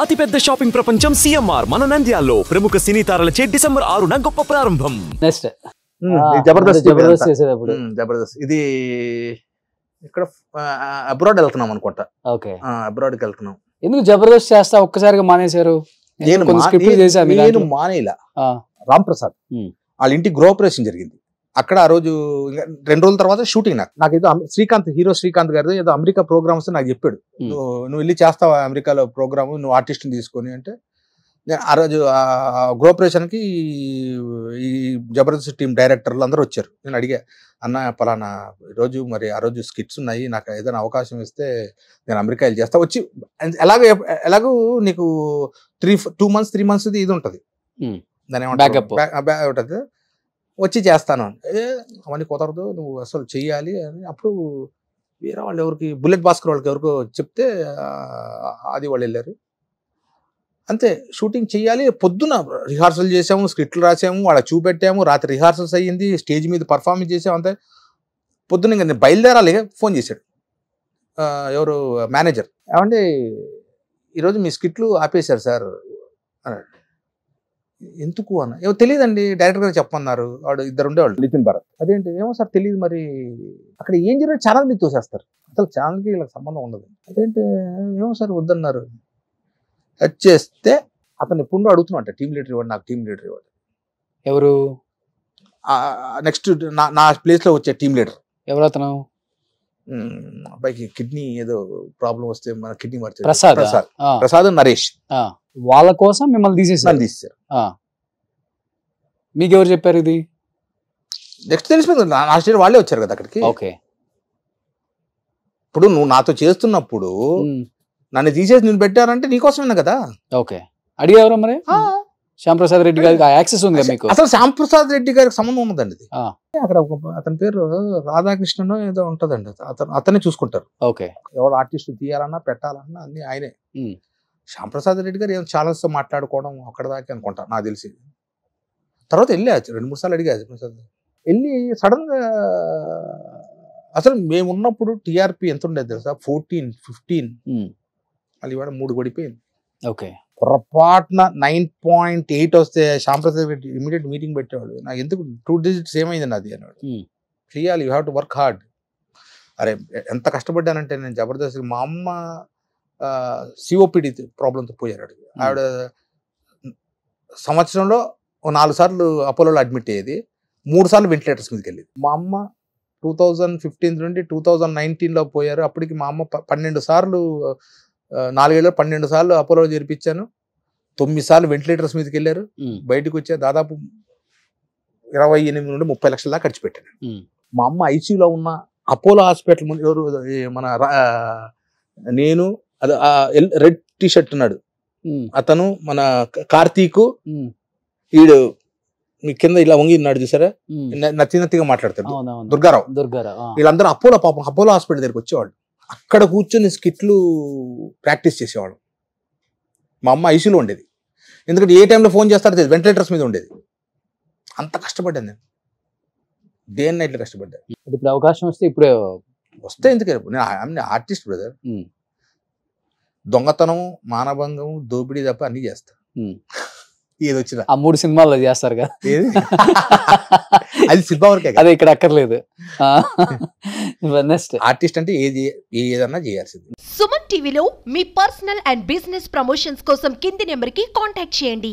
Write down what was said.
అతిపెద్ద షాపింగ్ ప్రపంచం సిఎంఆర్ మన నంద్యాలలో ప్రముఖ సినీ తారలచే డిసెంబర్ 6న గొప్ప ప్రారంభం. నెక్స్ట్ జబర్దస్త్ జబర్దస్త్ ఇది ఇక్కడ అబ్రాడ్ వెళ్తున్నాం అనుకుంటా. ఓకే, అబ్రాడ్కి వెళ్తున్నాం. ఎందుకు జబర్దస్త్ చేస్తా ఒక్కసారిగా మానేశారు? నేను మానేలా. రామ్ ప్రసాద్ వాళ్ళ ఇంటికి గృహప్రవేశం జరిగింది. అక్కడ ఆ రోజు 2 రోజుల తర్వాత షూటింగ్. నాకు ఏదో శ్రీకాంత్, హీరో శ్రీకాంత్ గారు ఏదో అమెరికా ప్రోగ్రామ్స్ నాకు చెప్పాడు, నువ్వు వెళ్ళి చేస్తావా అమెరికాలో ప్రోగ్రామ్, నువ్వు ఆర్టిస్ట్ని తీసుకొని అంటే. నేను ఆ రోజు గృహప్రవేశానికి ఈ జబర్దస్త్ టీం డైరెక్టర్లు అందరూ వచ్చారు. నేను అడిగా, అన్న పలానా ఈరోజు మరి ఆ రోజు స్కిట్స్ ఉన్నాయి, నాకు ఏదైనా అవకాశం ఇస్తే నేను అమెరికా వెళ్ళి చేస్తా. వచ్చి ఎలాగూ నీకు 3 months ఇది ఉంటుంది, దాని ఏమంటారు, వచ్చి చేస్తాను. అవన్నీ కుదరదు, నువ్వు అసలు చెయ్యాలి అని. అప్పుడు వేరే వాళ్ళు ఎవరికి, బుల్లెట్ భాస్కర్ వాళ్ళకి ఎవరికో చెప్తే అది వాళ్ళు వెళ్ళారు. అంతే, షూటింగ్ చెయ్యాలి. పొద్దున రిహార్సల్ చేసాము, స్క్రిప్ట్లు రాసాము, వాళ్ళకి చూపెట్టాము, రాత్రి రిహార్సల్స్ అయ్యింది, స్టేజ్ మీద పర్ఫార్మెన్స్ చేసాము. అంతే, పొద్దున్న ఇంకా నేను బయలుదేరాలి. ఫోన్ చేశాడు ఎవరు మేనేజర్, ఏమంటే ఈరోజు మీ స్క్రిప్ట్లు ఆపేశారు సార్ అన్నాడు. ఎందుకు అన్న, ఏమో తెలియదండి, డైరెక్టర్ గారు చెప్పమన్నారు. వాడు 2 ఉండేవాళ్ళు, నితిన్ భారత్. అదేంటి, ఏమో సార్ తెలియదు, మరి అక్కడ ఏం జరిగిన ఛానల్ మీద తోసేస్తారు, అసలు ఛానల్కి వీళ్ళకి సంబంధం ఉండదు. అదేంటి, ఏమో సార్ వద్దన్నారు. వచ్చేస్తే అతను ఎప్పుడు అడుగుతున్నట్ట, టీమ్ లీడర్ ఇవ్వండి, నాకు టీమ్ లీడర్ ఇవ్వండి. ఎవరు నెక్స్ట్ నా ప్లేస్లో వచ్చే టీమ్ లీడర్ ఎవరు? అతను అబ్బాయికి కిడ్నీ ఏదో ప్రాబ్లం వస్తే మన కిడ్నీ మార్చారు, ప్రసాద్ నరేష్. వాళ్ళ కోసం మిమ్మల్ని తీసేసారు. మీకు ఎవరు చెప్పారు ఇది? నెక్స్ట్ తెలిసిపోయింది, నా స్టేట్ వాళ్ళే వచ్చారు కదా అక్కడికి. ఓకే, ఇప్పుడు నువ్వు నాతో చేస్తున్నప్పుడు నన్ను తీసేసి నేను పెట్టారంటే నీకోసమేనా కదా. ఓకే, అడిగారు మరి శ్యాంప్రసాద్ రెడ్డి గారికి యాక్సెస్ ఉంది మీకు? అసలు శ్యాంప్రసాద్ రెడ్డి గారికి సంబంధం ఉన్నదండి ఇది. అక్కడ అతని పేరు రాధాకృష్ణ ఏదో ఉంటదండి, అతనే చూసుకుంటారు. ఓకే, ఎవరు ఆర్టిస్ట్ తీయాలన్నా పెట్టాలన్నా అన్ని ఆయనే. శ్యాంప్రసాద్ రెడ్డి గారు ఏదో ఛానల్స్ తో మాట్లాడుకోవడం అక్కడ దాకా అనుకుంటా నాకు తెలిసి. తర్వాత వెళ్ళా 2-3 సార్లు అడిగా ప్రసాద్, వెళ్ళి సడన్ గా అసలు మేము ఉన్నప్పుడు టీఆర్పీ ఎంత ఉండేది తెలుసా, 14-15. మళ్ళీ ఇవాళ 3 పడిపోయింది. ఓకే, పొరపాటున 9.8 వస్తే శ్యాంప్రసాద్ రెడ్డి ఇమీడియట్ మీటింగ్ పెట్టేవాడు. నాకు ఎందుకు 2 digits ఏమైంది నాది అన్నాడు. చేయాలి, you have to work hard. అరే ఎంత కష్టపడ్డానంటే నేను జబర్దస్త్, మా అమ్మ సిఓపిడి ప్రాబ్లంతో పోయారు. ఆవిడ సంవత్సరంలో 4 సార్లు అపోలోలో అడ్మిట్ అయ్యేది, 3 సార్లు వెంటిలేటర్స్ మీదకి వెళ్ళేది. మా అమ్మ 2015 నుండి 2019లో పోయారు. అప్పటికి మా అమ్మ 12 సార్లు, 4 ఏళ్ళు 12 సార్లు అపోలో చేర్పించాను. 9 సార్లు వెంటిలేటర్స్ మీదకి వెళ్ళారు. బయటకు వచ్చా దాదాపు 28 నుండి 30 లక్షల దాకా ఖర్చు పెట్టాను. మా అమ్మ ఐసీయూలో ఉన్న అపోలో హాస్పిటల్ ముందు ఎవరు, మన నేను రెడ్ టీ షర్ట్ ఉన్నాడు అతను, మన కార్తీక్, వీడు మీ కింద ఇలా వంగి ఉన్నాడు చూసారా, నత్తిగా మాట్లాడతాడు దుర్గారావు. వీళ్ళందరూ అపోలో హాస్పిటల్ దగ్గరికి వచ్చేవాళ్ళు. అక్కడ కూర్చొని స్కిట్లు ప్రాక్టీస్ చేసేవాడు. మా అమ్మ ఐసీయూలో ఉండేది, ఎందుకంటే ఏ టైంలో ఫోన్ చేస్తారో తెలియదు, వెంటిలేటర్స్ మీద ఉండేది. అంత కష్టపడ్డాను నేను, డే అండ్ నైట్లో కష్టపడ్డాను. ఇప్పుడు అవకాశం వస్తే ఇప్పుడే వస్తే ఎందుకు, నేను ఆర్టిస్ట్ బ్రదర్. దొంగతనం, మానభంగం, దోపిడీ తప్ప అన్ని చేస్తా. ఏది వచ్చినా ఆ 3 సినిమాల్లో చేస్తారు కదా, అది సినిమా వరకే, అదే ఇక్కడ అక్కర్లేదు. ఆర్టిస్ట్ అంటే ఏదన్నా చేయాల్సింది. సుమన్ టీవీలో మీ పర్సనల్ అండ్ బిజినెస్ ప్రమోషన్స్ కోసం కింది నెంబర్కి కాంటాక్ట్ చేయండి.